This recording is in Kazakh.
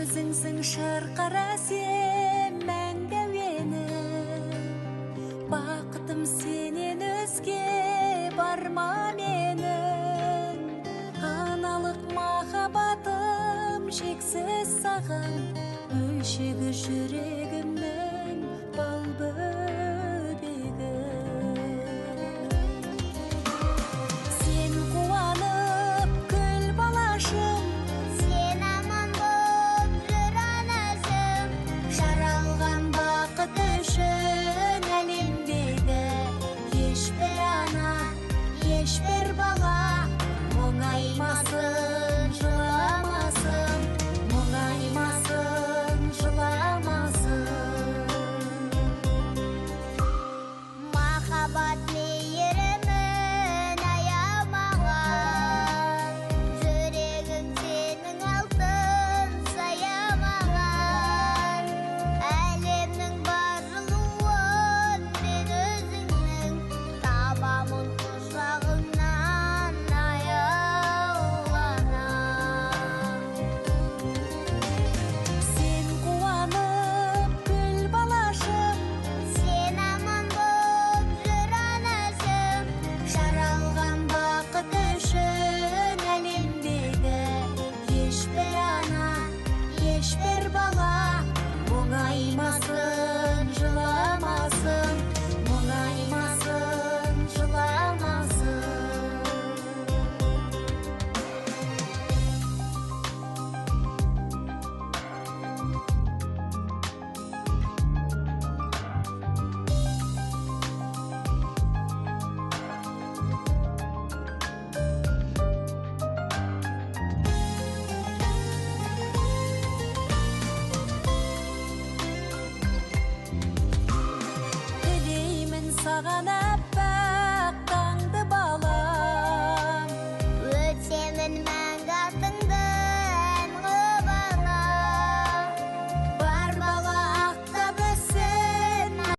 Өзіңсің шырқыра сен мәңгі менің, бақытым сенен өзге бар ма менің? Аналық махаббатым шексіз саған, бөлшегі жүрегімнің бал бөбегі. Сен қуанып күл балашым, сен аман боп жүр анашым, жаралған бақыт үшін әлемдегі ешбір ана, ешбір бала мұңаймасын, жыламасын, мұңаймасын, жыламасын. махаббат мейірімін аямаған, жүрегім сенің алтын саямаған. Әлемнің бар жылуын мен өзіңнің табамын құшағыңнан аяулана. Сен қуанып күл балашым, сен аман боп жүр анашым, жаралған бақыт үшін әлемдегі ешбір ана, ешбір бала мұңаймасын, жыламасын, мұңаймасын, жыламасын. Тілеймін саған